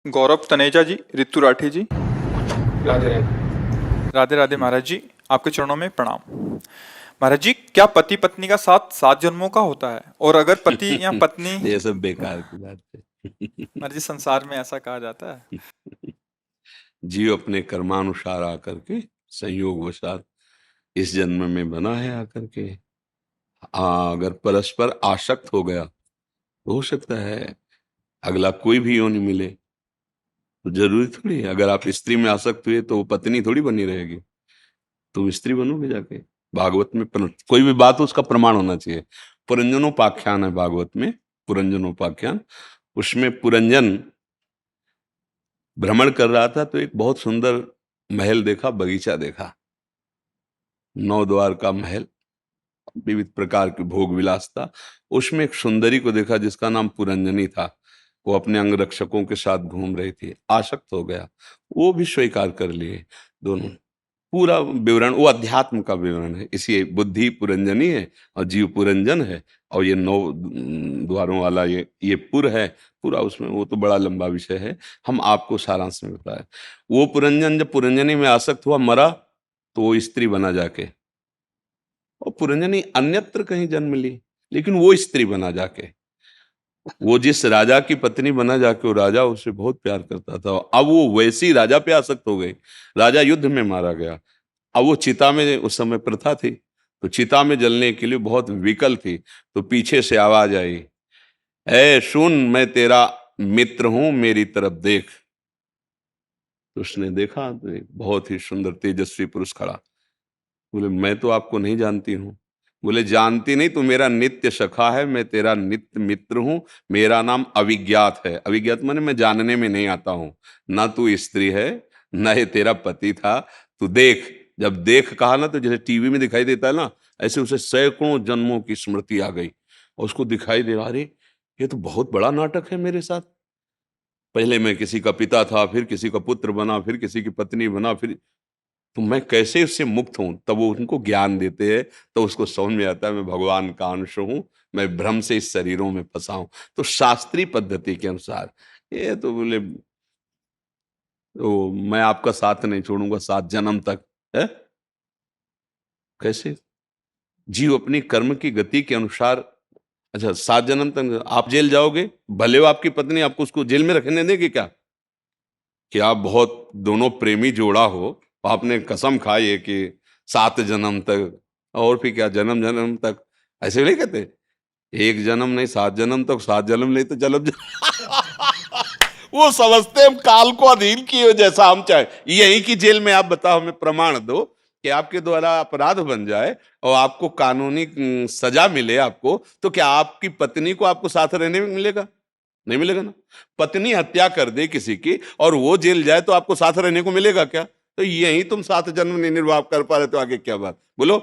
गौरव तनेजा जी, रितु राठी जी। राधे राधे। राधे राधे महाराज जी, आपके चरणों में प्रणाम। महाराज जी, क्या पति पत्नी का साथ 7 जन्मों का होता है? और अगर पति या पत्नी, ये सब बेकार की बात है। महाराज जी, संसार में ऐसा कहा जाता है। जीव अपने कर्मानुसार आकर के संयोग वशात इस जन्म में बना है आकर के। अगर परस्पर आसक्त हो गया तो हो सकता है अगला कोई भी योनि मिले। तो जरूरी थोड़ी है, अगर आप स्त्री में आसक्त हुए तो वो पत्नी थोड़ी बनी रहेगी, तुम स्त्री बनोगे जाके। भागवत में कोई भी बात हो उसका प्रमाण होना चाहिए। पुरंजनोपाख्यान है भागवत में, पुरंजनोपाख्यान। उसमें पुरंजन भ्रमण कर रहा था तो एक बहुत सुंदर महल देखा, बगीचा देखा, 9 द्वार का महल, विविध प्रकार की भोग विलास था। उसमें एक सुंदरी को देखा जिसका नाम पुरंजनी था। वो अपने अंगरक्षकों के साथ घूम रही थी, आसक्त हो गया। वो भी स्वीकार कर लिए दोनों। पूरा विवरण वो अध्यात्म का विवरण है। इसी बुद्धि पुरंजनी है और जीव पुरंजन है, और ये 9 द्वारों वाला ये पुर है पूरा। उसमें वो तो बड़ा लंबा विषय है, हम आपको सारांश में बताए। वो पुरंजन जब पुरंजनी में आसक्त हुआ, मरा, तो वो स्त्री बना जाके। और पुरंजनी अन्यत्र कहीं जन्म ली, लेकिन वो स्त्री बना जाके। वो जिस राजा की पत्नी बना जाके, वो राजा उससे बहुत प्यार करता था। अब वो वैसी राजा पे आसक्त हो गई। राजा युद्ध में मारा गया। अब वो चिता में, उस समय प्रथा थी, तो चिता में जलने के लिए बहुत विकल थी। तो पीछे से आवाज आई, ऐ सुन, मैं तेरा मित्र हूं, मेरी तरफ देख। तो उसने देखा तो एक बहुत ही सुंदर तेजस्वी पुरुष खड़ा। बोले, मैं तो आपको नहीं जानती हूँ। बोले, जानती नहीं तो मेरा नित्य सखा है, मैं तेरा नित्य मित्र हूं, मेरा नाम अविज्ञात है। अविज्ञात माने मैं जानने में नहीं आता हूं। ना तू स्त्री है, ना ये तेरा पति था। तू देख। जब देख कहा ना, तो जैसे टीवी में दिखाई देता है ना, ऐसे उसे सैकड़ों जन्मों की स्मृति आ गई। और उसको दिखाई दे रहा, अरे ये तो बहुत बड़ा नाटक है मेरे साथ। पहले मैं किसी का पिता था, फिर किसी का पुत्र बना, फिर किसी की पत्नी बना, फिर तो मैं कैसे उससे मुक्त हूं। तब वो उनको ज्ञान देते हैं, तो उसको समझ में आता है मैं भगवान का अंश हूं, मैं भ्रम से इस शरीरों में फंसा हूं। तो शास्त्रीय पद्धति के अनुसार ये तो बोले, तो मैं आपका साथ नहीं छोड़ूंगा 7 जन्म तक है। कैसे? जीव अपनी कर्म की गति के अनुसार। अच्छा, 7 जन्म तक आप जेल जाओगे, भले हो आपकी पत्नी आपको उसको जेल में रखने देगी क्या? कि आप बहुत दोनों प्रेमी जोड़ा हो, आपने कसम खाई है कि 7 जन्म तक, और फिर क्या जन्म जन्म तक, ऐसे नहीं कहते? एक जन्म नहीं, 7 जन्म तक, 7 जन्म नहीं तो जन्म वो समझते हम काल को अधीन किए, जैसा हम चाहे। यही की जेल में आप बताओ, हमें प्रमाण दो कि आपके द्वारा अपराध बन जाए और आपको कानूनी सजा मिले आपको, तो क्या आपकी पत्नी को आपको साथ रहने में मिलेगा? नहीं मिलेगा ना। पत्नी हत्या कर दे किसी की और वो जेल जाए, तो आपको साथ रहने को मिलेगा क्या? तो यही तुम 7 जन्म नहीं निर्वाह कर पा रहे, तो आगे क्या बात? बोलो,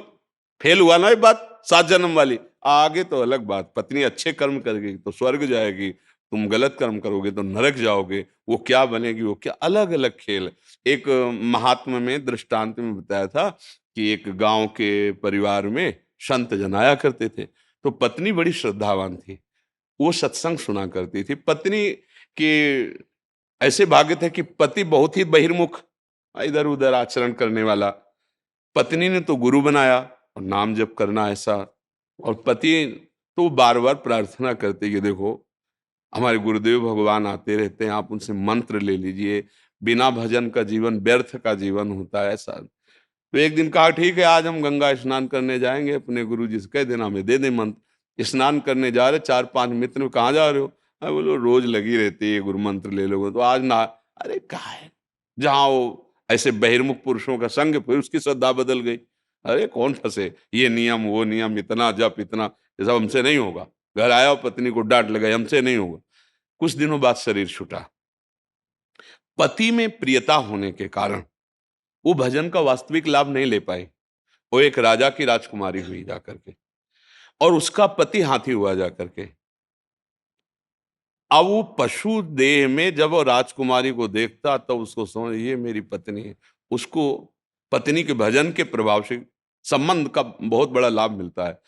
फेल हुआ ना ये बात 7 जन्म वाली। आगे तो अलग बात, पत्नी अच्छे कर्म करेगी तो स्वर्ग जाएगी, तुम गलत कर्म करोगे तो नरक जाओगे। वो क्या बनेगी, वो क्या, अलग अलग खेल। एक महात्मा में दृष्टांत में बताया था कि एक गांव के परिवार में संत जन आया करते थे। तो पत्नी बड़ी श्रद्धावान थी, वो सत्संग सुना करती थी। पत्नी के ऐसे भाग्य थे कि पति बहुत ही बहिर्मुख, इधर उधर आचरण करने वाला। पत्नी ने तो गुरु बनाया और नाम जप करना ऐसा। और पति तो बार बार प्रार्थना करते कि देखो, हमारे गुरुदेव भगवान आते रहते हैं, आप उनसे मंत्र ले लीजिए, बिना भजन का जीवन व्यर्थ का जीवन होता है ऐसा। तो एक दिन कहा, ठीक है, आज हम गंगा स्नान करने जाएंगे, अपने गुरु जी से कह देना हमें दे दे मंत्र। स्नान करने जा रहे, 4-5 मित्र, कहाँ जा रहे हो? मैं बोलो, रोज लगी रहती है, गुरु मंत्र ले लोगे तो आज ना। अरे कहा है, जहाँ वो ऐसे बहिर्मुख पुरुषों का संग, फिर उसकी श्रद्धा बदल गई। अरे कौन फंसे, ये नियम वो नियम, इतना जप इतना, ये सब हमसे नहीं होगा। घर आया और पत्नी को डांट लगाई, हमसे नहीं होगा। कुछ दिनों बाद शरीर छूटा। पति में प्रियता होने के कारण वो भजन का वास्तविक लाभ नहीं ले पाई। वो एक राजा की राजकुमारी हुई जाकर के, और उसका पति हाथी हुआ जाकर के। अब वो पशु देह में जब वो राजकुमारी को देखता, तब उसको समझ, ये मेरी पत्नी है। उसको पत्नी के भजन के प्रभाव से संबंध का बहुत बड़ा लाभ मिलता है।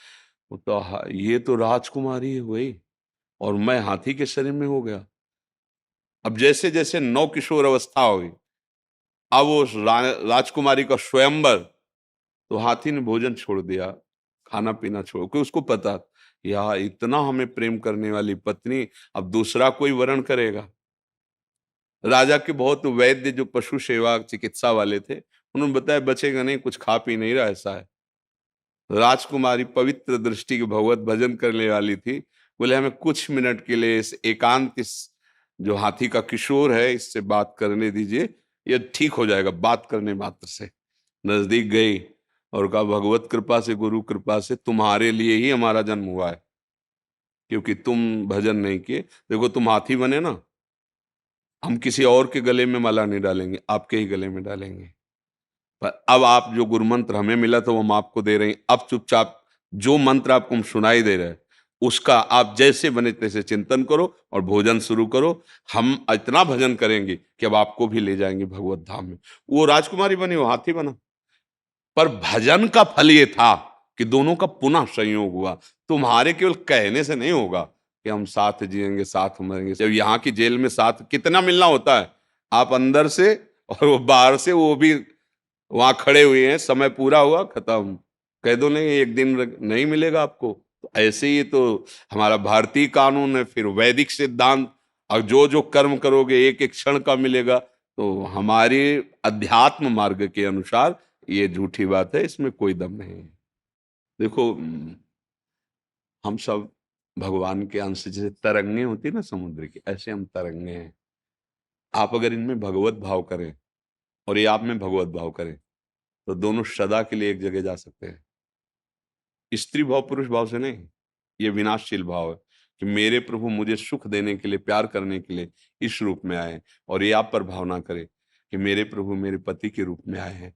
वो तो ये तो राजकुमारी हुई और मैं हाथी के शरीर में हो गया। अब जैसे जैसे नौ किशोर अवस्था हुई, अब वो राजकुमारी का स्वयंवर, तो हाथी ने भोजन छोड़ दिया, खाना पीना छोड़, क्योंकि उसको पता यार इतना हमें प्रेम करने वाली पत्नी अब दूसरा कोई वरण करेगा। राजा के बहुत वैद्य जो पशु सेवा चिकित्सा वाले थे, उन्होंने बताया बचेगा नहीं, कुछ खा पी नहीं रहा, ऐसा है। राजकुमारी पवित्र दृष्टि के भगवत भजन करने वाली थी, बोले हमें कुछ मिनट के लिए इस एकांत, इस जो हाथी का किशोर है इससे बात करने दीजिए, ये ठीक हो जाएगा बात करने मात्र से। नजदीक गई और कहा भगवत कृपा से, गुरु कृपा से तुम्हारे लिए ही हमारा जन्म हुआ है, क्योंकि तुम भजन नहीं किए। देखो तुम हाथी बने ना, हम किसी और के गले में माला नहीं डालेंगे, आपके ही गले में डालेंगे। पर अब आप जो गुरु मंत्र हमें मिला था वो हम आपको दे रहे हैं, अब चुपचाप जो मंत्र आपको हम सुनाई दे रहे हैं उसका आप जैसे बने तैसे चिंतन करो और भोजन शुरू करो। हम इतना भजन करेंगे कि अब आपको भी ले जाएंगे भगवत धाम में। वो राजकुमारी बनी, वो हाथी बना, पर भजन का फल ये था कि दोनों का पुनः संयोग हुआ। तुम्हारे केवल कहने से नहीं होगा कि हम साथ जिएंगे साथ मरेंगे। जब यहाँ की जेल में साथ कितना मिलना होता है, आप अंदर से और वो बाहर से, वो भी वहां खड़े हुए हैं, समय पूरा हुआ खत्म, कह दो नहीं एक दिन नहीं मिलेगा आपको। तो ऐसे ही तो हमारा भारतीय कानून है, फिर वैदिक सिद्धांत, और जो जो कर्म करोगे एक एक क्षण का मिलेगा। तो हमारे अध्यात्म मार्ग के अनुसार ये झूठी बात है, इसमें कोई दम नहीं है। देखो हम सब भगवान के अंश, जैसे तरंगे होती है ना समुद्र की, ऐसे हम तरंगे हैं। आप अगर इनमें भगवत भाव करें और ये आप में भगवत भाव करें तो दोनों सदा के लिए एक जगह जा सकते हैं। स्त्री भाव पुरुष भाव से नहीं, ये विनाशशील भाव है कि मेरे प्रभु मुझे सुख देने के लिए, प्यार करने के लिए इस रूप में आए, और ये आप पर भावना करे कि मेरे प्रभु मेरे पति के रूप में आए हैं।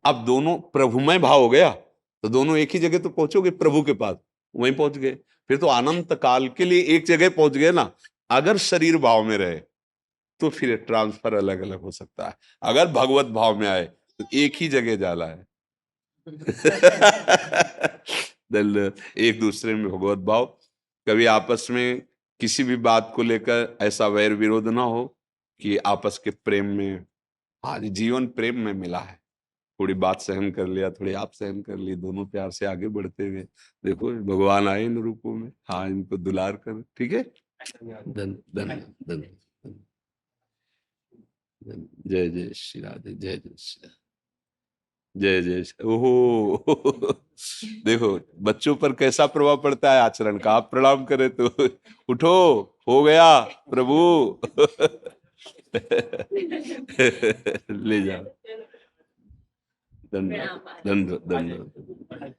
अब दोनों प्रभुमय भाव हो गया तो दोनों एक ही जगह तो पहुंचोगे, प्रभु के पास, वहीं पहुंच गए, फिर तो अनंत काल के लिए एक जगह पहुंच गए ना। अगर शरीर भाव में रहे तो फिर ट्रांसफर अलग अलग हो सकता है, अगर भगवत भाव में आए तो एक ही जगह जाला है। एक दूसरे में भगवत भाव, कभी आपस में किसी भी बात को लेकर ऐसा वैर विरोध ना हो कि आपस के प्रेम में, आज जीवन प्रेम में मिला है, थोड़ी बात सहन कर लिया, थोड़ी आप सहन कर ली, दोनों प्यार से आगे बढ़ते हुए देखो भगवान आए इन रूपों में। हाँ, इनको दुलार कर, ठीक है। धन धन धन जय जय श्री राधे, जय जय श्री राधे, जय जय ओहो। देखो बच्चों पर कैसा प्रभाव पड़ता है आचरण का। आप प्रणाम करें तो उठो, हो गया प्रभु। ले जाओ, धन्यवाद धन्यवाद धन्यवाद।